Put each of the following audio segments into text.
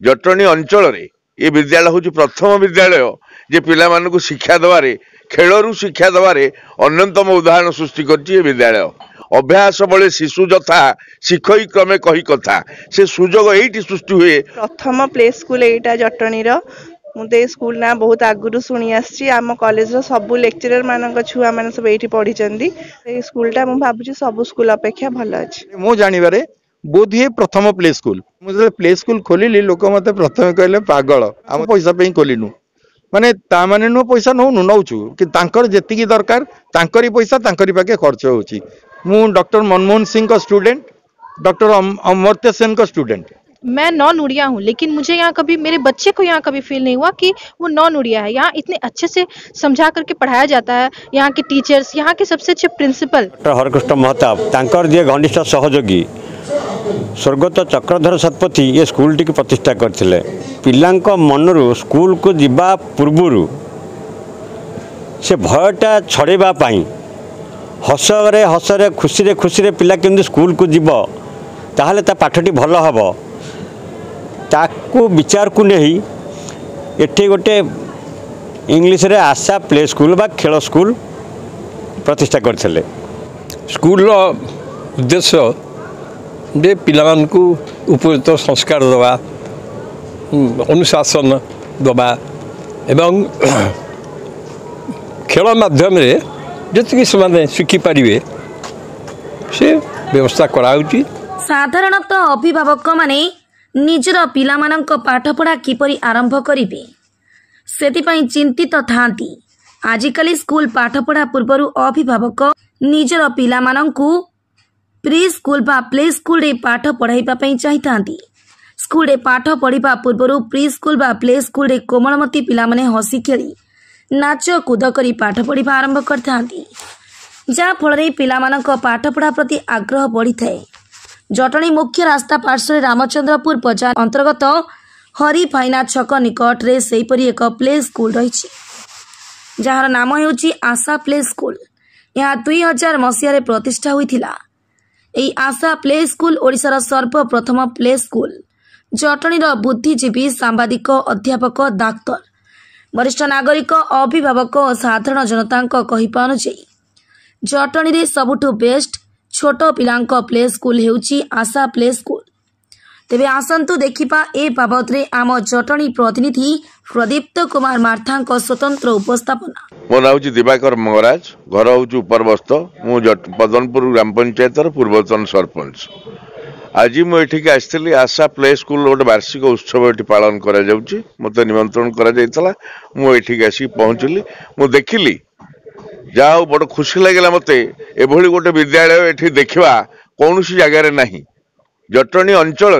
जटणी अंचल ये विद्यालय हूँ प्रथम विद्यालय जे पिला मानकु शिक्षा दबारे खेलरू शिक्षा दबारे अन्यतम उदाहरण सृष्टि कर विद्यालय अभ्यास बड़े शिशु जथा शिखई क्रमे कही कथा से सुजोग यही सृष्टि हुए। प्रथम प्ले स्कूल एटा जटणीर मुझे स्कूल ना बहुत आगुरी शुणी आम कॉलेज सबू लेक्चरर मान छुआ मैंने सब ये पढ़ी स्कूलटा मुझे भावुँ सब स्कूल अपेक्षा भल अच्छे मो जानवे बोधे प्रथम प्ले स्कूल मुझे प्ले स्कूल खोलिली लोक मत प्रथम कहले पागल आम पैसा पे खोलिनु माने ता माने नो पैसा नौनु नौचु कि तांकर जेतिकी दरकार तांकरी पैसा तांकरी पाके खर्च होची। मु डॉक्टर मनमोहन सिंह का स्टूडेंट, डॉक्टर अमर्त्य सेन का स्टूडेंट। मैं नॉन उड़िया हूँ लेकिन मुझे यहाँ कभी मेरे बच्चे को यहाँ कभी फील नहीं हुआ कि वो नॉन उड़िया है। यहाँ इतने अच्छे से समझा करके पढ़ाया जाता है, यहाँ के टीचर्स, यहाँ के सबसे अच्छे प्रिंसिपल। डॉक्टर हरकृष्ण महताब तांकर जे घनिष्ठ सहयोगी स्वर्गत चक्रधर शतपथी ये स्कूल टी प्रतिष्ठा करथिले। पिलांक मनरू स्कूल को जिबा पूर्वरु से भयटा छड़ेबा पाई हसरे हसरे खुशी खुशी पिला केमती स्कूल को जीव ताहले ता पाठटी भल हम ताकू विचार को नहीं एठी गोटे इंग्लिश रे आशा प्ले स्कूल बा खेल स्कूल प्रतिष्ठा करथिले। स्कूल उद्देश्य जे पिलामानकु उपयुक्त संस्कार दवा अनुशासन दवा एवं खेल माध्यम रे जति से शिखिपारे से व्यवस्था कराउची। साधारणतः अभिभावक माने निजर पिलामानंक पाठपढ़ा किपरि आरंभ करिवे सेतिपई चिंतित थांती। आजिकाली स्कूल पाठपढ़ा पूर्वरु अभिभावक निजर पिलामानंकु प्री स्कूल बा प्ले स्कूल रे पाठ पढ़ाइबा पई चाहितांती। स्कूल रे पाठ पढ़िबा पूर्वरु प्री स्कूल बा प्ले स्कूल रे कोमलमती पिलामाने हसी खेली नाच कूद करी पाठ पढ़िबा आरंभ करथांती, जा फल पिलामानंक पाठपढ़ा प्रति आग्रह बढ़ी थाए। जटणी मुख्य रास्ता पार्श्व रामचंद्रपुर बजार अंतर्गत हरि फाइना छक निकट रे सेहीपरि एक प्ले स्कूल रही जार नाम होउची आशा प्ले स्कूल। यहाँ 2000 मसीह प्रतिष्ठा होइथिला। एई आशा प्ले स्कूल ओडिशार सर्वप्रथम प्ले स्कूल। जटणीर बुद्धिजीवी सांबादिक अध्यापक डाक्तर वरिष्ठ नागरिक अभिभावक और साधारण जनता कहिपा अनुसायी जटणी रे सबुठु बेस्ट छोट पिलांक प्ले स्कूल हेउची आशा प्ले स्कूल। तेबे आसंतु देखिपा ए बाबद रे आम जटणी प्रतिनिधि प्रदीप्त कुमार मार्थांक स्वतंत्र उपस्थापना। मो ना हूँ दिवाकर मंगराज, घर हूँ उपरबस्त, मु पदनपुर ग्राम पंचायत पूर्वतन सरपंच। आज मुझे आसती आशा प्ले स्कूल गोटे वार्षिक उत्सव ये पालन कर मत निमंत्रण कर आसिक पहुँचली। मु देखिली जहा बड़ खुशी लगे मत एभली गोटे विद्यालय ये देखा कौन सी जगार ना। जटणी अंचल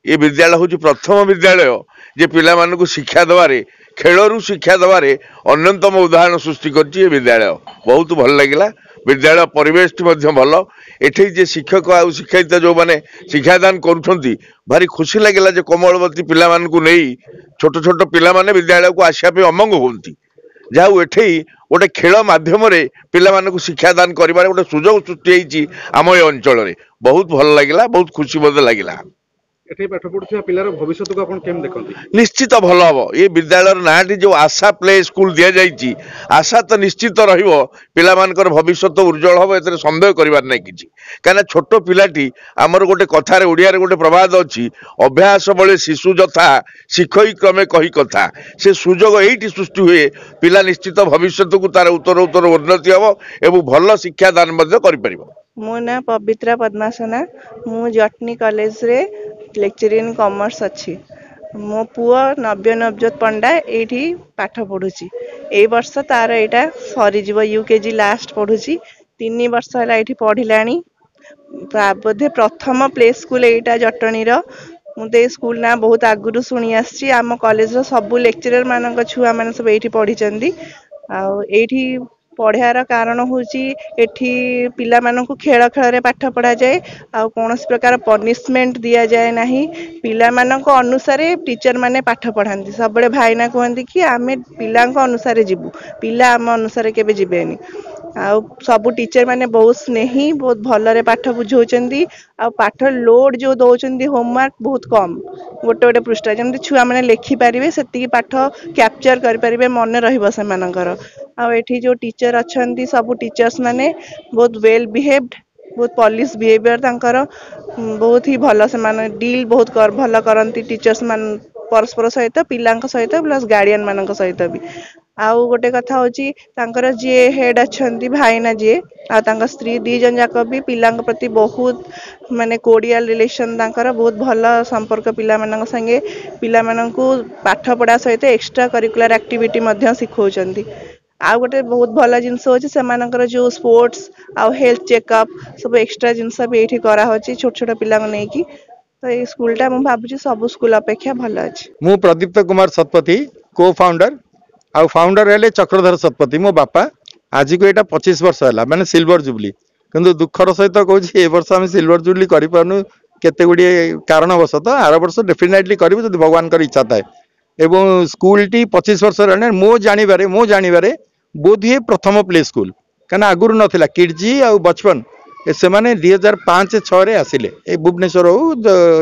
ये विद्यालय हूँ प्रथम विद्यालय जे पिला मानकु शिक्षा दबारे खेलरू शिक्षा दबारे अन्यतम उदाहरण सृष्टि कर विद्यालय बहुत भल लगिला। विद्यालय परिवेश भल एठी जे शिक्षक आ शिक्षयिता जो माने शिक्षादान करुछंती भारी खुशी लगिला जे कोमलवती पिला मानकु नहीं छोट छोट पिला माने विद्यालय को आसिया पे अमंग होंती जाऊ एठी गोटे खेल माध्यम रे पिला मानकु शिक्षादान करिबार गोटे सुजोग सृष्टि होईची आम ए अंचल रे बहुत भल लगिला बहुत खुशी मते लगिला। एठी पाठ पढुथिया पिलार भविष्य को आपण केम देखंती? निश्चित भल हम ये विद्यालय नाटी जो आशा प्ले स्कूल दि जाइए आशा तो निश्चित रहिबो पिला मानकर भविष्य उज्जवल हम ए संदेह करिवार नै किछि। काना छोट पिलाटी आमर गोटे कथार ओडिया रे गोटे प्रवाद अछि अभ्यास बळे शिशु जथा शिखई क्रमे कही कथा से सुजोग एठी सृष्टि हुए पिला निश्चित भविष्य को तार उत्तर उत्तर उन्नति हम एवं भल शिक्षा दान मध्य करि परिबो। मो ना पवित्रा पद्मासना, मु जटनी कॉलेज रे लेक्चर इन कॉमर्स अच्छी। मो पुओ नव्य नवजोत पंडा एठी पाठ पढ़ुची। ए वर्ष तार एटा सरीजिव यूकेजी लास्ट पढ़ुची 3 वर्ष है ये पढ़िलानी। बोधे प्रथम प्ले स्कूल एटा जटणी मुझे स्कूल ना बहुत आगुरी शुणी आम कॉलेज सबू लेक्चरर मान छुआ मैंने सब ये पढ़ी आठी पढ़ार कारण हूँ एठी पिला मानकु खेल खेल पाठ पढ़ा जाए आ कौन प्रकार पनिशमेंट दिया जाए ना। पिला मानक अनुसार टीचर माने पाठ पढ़ाती सब भाईना कहते कि आम पिला अनुसार जीवु पिला आम अनुसार केबे जीवेनी। ଆଉ ସବୁ टीचर माने बहुत स्नेही बहुत भलरे पाठ बुझाउछन्ती आ पाठ लोड जो दउछन्ती होमवर्क बहुत कम गोटे गोटे पृष्ठ जमती छुआ माने लिखि पारिबे सेतिकी पाठ कैप्चर करि पारिबे मन रहिबो सेमानकर आ एठी जो टीचर अछन्ती सब टीचर्स माने बहुत वेल बिहेव्ड बहुत पॉलिश बिहेवियर तांकर बहुत ही भल से माने डील बहुत भल करंती टीचर्स मान परस्पर सहित पिलांक सहित प्लस गार्डियन मानक सहित भी आउ गोटे कथा होची तांकर जे हेड अछंती भाईना जे आ तांकर स्त्री दी जन जाक भी पिलांक प्रति बहुत माने कोडियल रिलेशन तांकर बहुत भल संपर्क पिला मानक संगे पिला मानकू पाठ पढ़ा सहित एक्स्ट्रा करिकुलर एक्टिविटी मध्य सिखौचंती आ गोटे बहुत भल जिनस होची सेमानकर जो स्पोर्ट्स आ हेल्थ चेकअप सब एक्स्ट्रा जिनस भी एठी करा होची छोट छोट पिला नै की तो ये स्कूल टा हम भाबुची सब स्कूल अपेक्षा भल अछि। मु प्रदीप्त कुमार सतपथी को फाउंडर आ फाउंडर हेले चक्रधर सतपथी मो बापा आज को एटा 25 वर्ष है माने सिल्वर जुबली किंतु दुखर सहित कहूँ ए वर्ष आम सिल्वर जुबली करूँ केते गुड़िए कारणवशत आर वर्ष डेफिनेटली करूँ जब भगवान इच्छा थाए एवं स्कूल टी 25 वर्ष है मो जानिबारे बोध हुए प्रथम प्ले स्कूल कहीं आगुरी नाला किडजी आ बचपन से मैंने 2005-6 आसिले भुवनेश्वर हो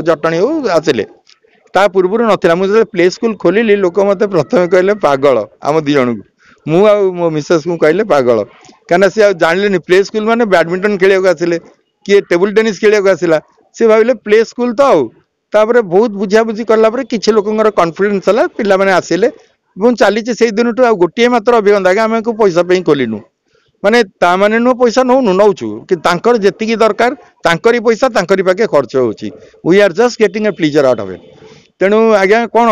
जटणी हो आसिले ता पूर्व नाला मुझे प्ले स्कूल खोलिली लोक मत प्रथम कहले पागल आम दी जन को मु मो मिसेस को कहले पागल कहीं सी जानले प्ले स्कूल माने बैडमिंटन खेल आसिले किए टेबुल टेनिस खेल आसला सी भाविले प्ले स्कूल तो आउे बहुत बुझाबुझी कलापर किसी लोकर कन्फिडेन्स है पिला माने आसिले चली से दिन गोटे मात्र अभिज्ञता आगे आम पैसा पे खोलनु माने ता माने नु पैसा नौनु नौचु कि तांकर जेतिकी दरकार तांकरी पैसा तांकरी पाके खर्च होची we are just getting a pleasure out of it तेणु आज्ञा कौन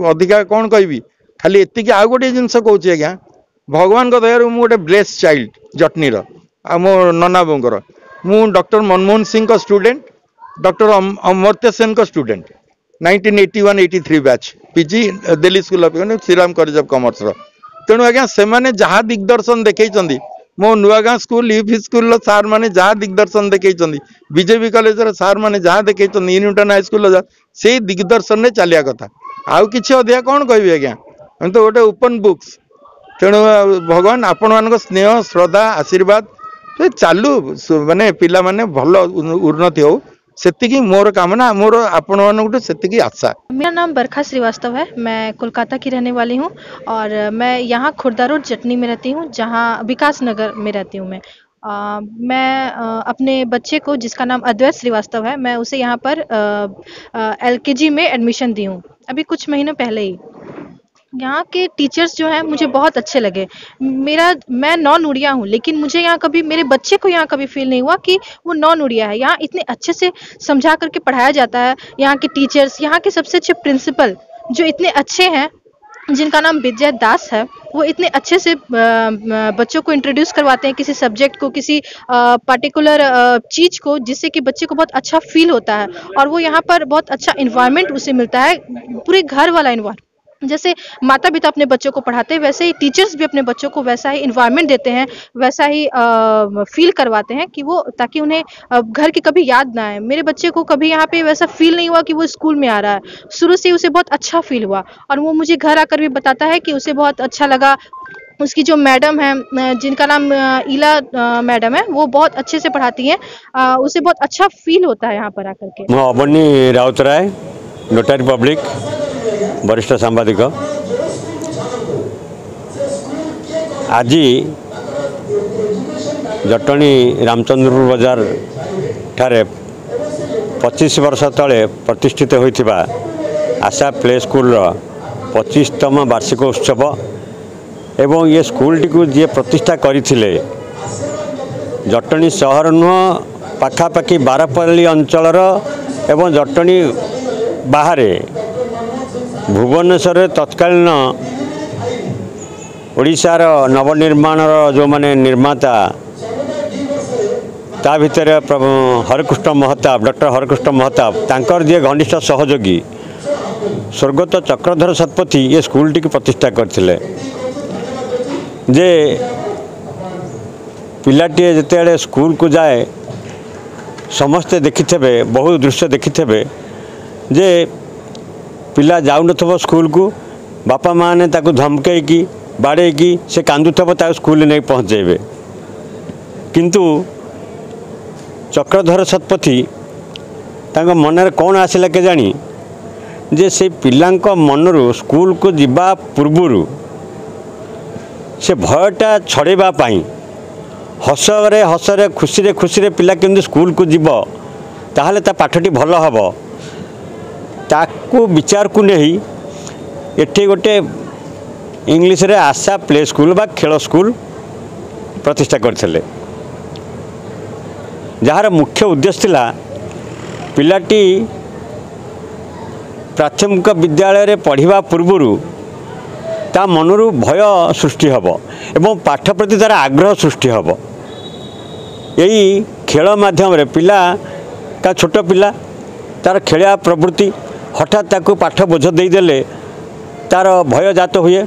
अधिका कौन कहबी खाली एतिकी आ गोटे जिनस कहूँ आज्ञा भगवान को दयारू मु गोटे ब्लेस चाइल्ड जटनी आ मो नना बोंकर मु डॉक्टर मनमोहन सिंह का स्टूडेंट डॉक्टर अमर्त्य सेन का student 1981-83 batch PG Delhi school of Shriram college of commerce तेणु आज्ञा से माने जहाँ दिग्दर्शन देखई मो नुआगाँ स्कूल यूपी स्कूल सार मैंने जहाँ दिग्दर्शन देखई बीजेपी कॉलेज सार मैंने जहाँ देखई न्यूटन हाईस्कूल से दिग्दर्शन में चलिया कथा आउ कि अधिका कौन कह आज्ञा हम तो गोटे ओपन बुक्स तेणु भगवान आपण मान स्नेह श्रद्धा आशीर्वाद चालू माने पिला माने भल उन्नति हो सेतिकी मोर कामना मोर आपण मानू सेतिकी आशा। मेरा नाम बरखा श्रीवास्तव है, मैं कोलकाता की रहने वाली हूँ और मैं यहाँ खुर्दा रोड जटनी में रहती हूँ जहाँ विकास नगर में रहती हूँ मैं अपने बच्चे को जिसका नाम अद्वैत श्रीवास्तव है मैं उसे यहाँ पर LKG में एडमिशन दी हूँ अभी कुछ महीनों पहले ही। यहाँ के टीचर्स जो हैं मुझे बहुत अच्छे लगे। मैं नॉन उड़िया हूँ लेकिन मुझे यहाँ कभी मेरे बच्चे को यहाँ कभी फील नहीं हुआ कि वो नॉन उड़िया है। यहाँ इतने अच्छे से समझा करके पढ़ाया जाता है। यहाँ के टीचर्स, यहाँ के सबसे अच्छे प्रिंसिपल जो इतने अच्छे हैं जिनका नाम विजय दास है, वो इतने अच्छे से बच्चों को इंट्रोड्यूस करवाते हैं किसी सब्जेक्ट को, किसी पर्टिकुलर चीज़ को, जिससे कि बच्चे को बहुत अच्छा फील होता है और वो यहाँ पर बहुत अच्छा इन्वायरमेंट उसे मिलता है, पूरे घर वाला इन्वायरमेंट। जैसे माता पिता अपने बच्चों को पढ़ाते हैं वैसे ही टीचर्स भी अपने बच्चों को वैसा ही इन्वायरमेंट देते हैं, वैसा ही फील करवाते हैं कि वो ताकि उन्हें घर की कभी याद ना आए। मेरे बच्चे को कभी यहाँ पे वैसा फील नहीं हुआ कि वो स्कूल में आ रहा है, शुरू से उसे बहुत अच्छा फील हुआ और वो मुझे घर आकर भी बताता है कि उसे बहुत अच्छा लगा। उसकी जो मैडम है जिनका नाम ईला मैडम है वो बहुत अच्छे से पढ़ाती हैं, उसे बहुत अच्छा फील होता है यहाँ पर आकर के। मैं अवनी राउतराय, नोटारी पब्लिक, वरिष्ठ सांबादिक। आज जटणी रामचंद्रपुर बाजार ठारे 25 वर्ष तले प्रतिष्ठित होइथिबा आशा प्ले स्कूल 25तम वार्षिक उत्सव एवं ये स्कूल टी जी प्रतिष्ठा करथिले जटणी सहर नुह पाखापाखि बारपल्ली अंचलर एवं जटणी बाहर भुवनेश्वर तत्कालीन ओडिशार नवनिर्माण जो माने निर्माता ता भितर हरकृष्ण महताब, डॉक्टर हरकृष्ण महताब तांकर जे घनिष्ठ सहयोगी स्वर्गत चक्रधर सतपथी ये स्कूल टी प्रतिष्ठा करथिले जे पिलाटी जिते स्कूल को जाए समस्ते देखिथे, बहुत दृश्य देखिथे जे पिला जाऊन स्कूल को बापा माँ ने ताकू धमकई बाड़े से कांदुथब स्कूल नहीं पहुँचेबे किंतु चक्रधर शतपथी तांको मनरे कौन आसिला के जानी जे से पिलांक मनरू स्कूल को जिबा पूर्वरु से भयटा छड़ेबा पाई हसरे हसरे खुशी खुशी पिला केमती स्कूल को जीव ताहले ता पाठटी भल हम ताकू विचार को नहीं एठी गोटे इंग्लिश रे आशा प्ले स्कूल बा खेल स्कूल प्रतिष्ठा करथिले जार मुख्य उद्देश्य थिला पिलाटी प्राथमिक विद्यालय रे पढ़िबा पूर्वरु ता मनरू भय सृष्टि हब एवं पाठ प्रति तार आग्रह सृष्टि हब यही खेल माध्यम रे पिला का छोट पिला तार खेलिया प्रवृत्ति हठात ताकू पाठ बोझ देदेले तार भय जात हुए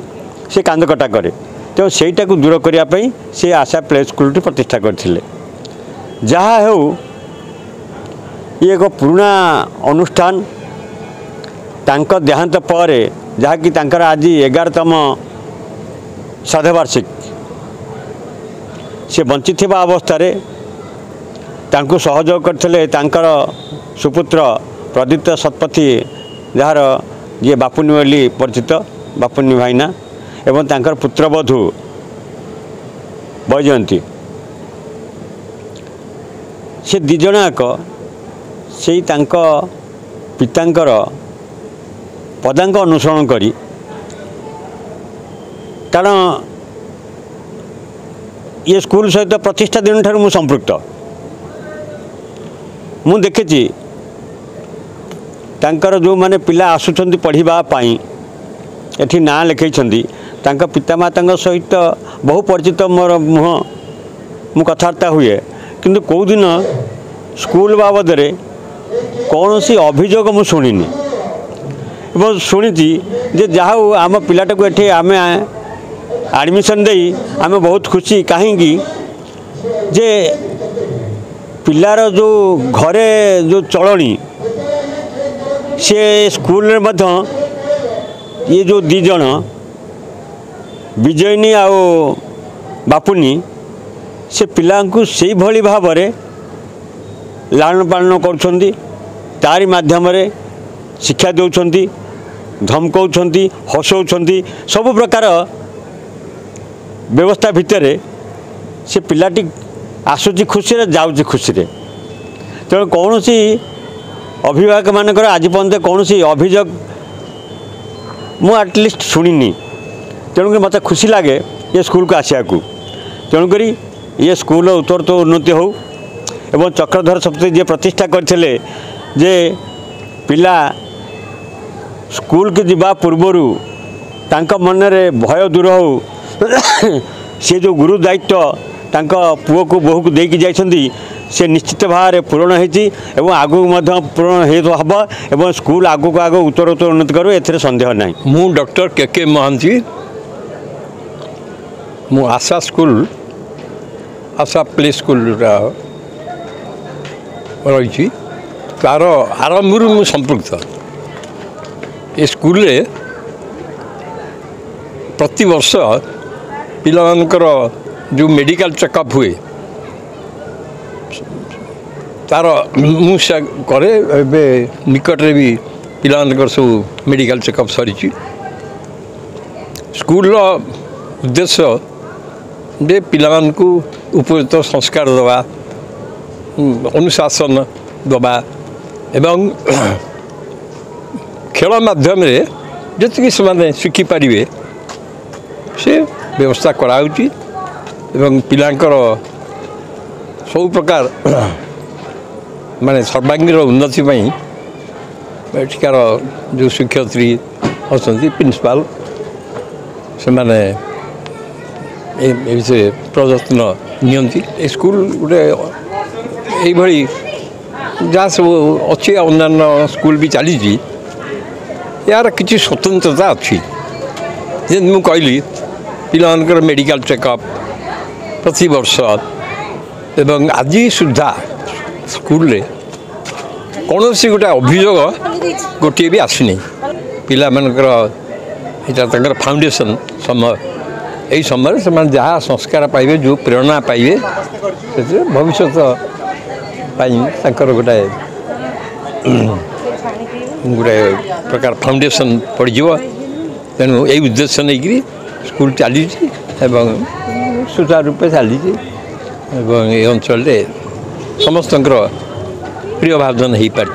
से कांद कटा करे तो सेटा को दूर करने से आशा प्ले स्कूल प्रतिष्ठा करथिले जहा हो ये एक पुराना अनुष्ठान तांको देहांत पर जहाँकि तांकर आज 11तम श्राद्धवार्षिक से बंची थिबा अवस्था रे तांको सहयोग करथिले तांकर सुपुत्र प्रदीप्त शतपथी जार ये बापुनी बोली परिचित बापुनी भाईना एवं तांकर पुत्रवधू बैजयंती से दिजनाक से तांको पितांकर पदांक अनुसरण करी कारण ये स्कूल सहित प्रतिष्ठा दिन ठार मु संपृक्त मु देखी तांकर जो माने पिला आसुचंदी पढ़िबा पाई एठी ना लिखैछंदी तांका पितामाता सहित बहु परिचित मोर मुह मु कथार्ता हुए किंतु कौ दिन स्कूल बाबद रे कौन सी अभियोग मु शुणिनी एवं शुणी जे जहाँ आम पिलाटा को एठी आमे एडमिशन दे आमे बहुत खुशी कहीं जे पिलार जो घरे जो चलनी से स्कूल रे मध्य ये जो दी जन विजयनी आ बापुनी से पिला से भली भाव लालन पालन कर तारी माध्यम शिक्षा दौरान धमकाउं हसौं सब प्रकार व्यवस्था भितर से पिलाटी आसुची खुशी जाऊँगी खुशी तेणु कौन सी अभिभावक मानकर आज पर्यंत कौन सी अभियोग मु एटलिस्ट शुणिनी तेणुक मत खुशी लगे ये स्कूल को आसिया को तेणुक ये स्कूल उत्तर तो उन्नति हो एवं चक्रधर शतपथी जे प्रतिष्ठा करथिले जे पिला स्कूल के जीवा पूर्वरु तांका मन रे भय दूर हो से जो गुरु दायित्व तांका पुओ को बहु को देकी जाइछंदी से निश्चित भाव पूरण होती आगू पूरण हम एवं स्कूल आगू को आग उत्तर उन्नति करू ए सन्देह ना मु डॉक्टर के महांती मु आशा स्कूल आशा प्ले स्कूल रही तार आरंभ मु संपृक्त ए स्कूल रे प्रति वर्ष पिलामानकर जो मेडिकल चेकअप हुए तार मुझे करे निकट रे भी पिलामानकर सब मेडिकल चेकअप सरी स्कूल उद्देश्य जे पिलामानकु उपयुक्त संस्कार दवा अनुशासन दवा एवं खेल माध्यम रे जी से शिखिपारे से व्यवस्था कराउची एवं पिलांकर सब प्रकार माने सर्वांगीन उन्नति एठिकार जो शिक्षयित्री अच्छा प्रिंसिपाल से माने विषय प्रयत्न नियंती स्कूल गोटे यही जहाँ सब अच्छी अन्य स्कूल भी चली यार किसी स्वतंत्रता अच्छी जे मु कहली पिलांकर मेडिकल चेकअप प्रति वर्ष एवं आज सुधा स्कूल रे कौन सी गोटे अभियोग गोटे भी आसनी पिला मानकर फाउंडेशन समय यही समय से जहाँ संस्कार पाइबे जो प्रेरणा पाइबे से भविष्य गोटे गोटे प्रकार फाउंडेशन पड़ तेणु यही उद्देश्य नहीं स्कूल चली सुचारू रूपे चली ये अंचल समस्त प्रिय भाजन हो पार।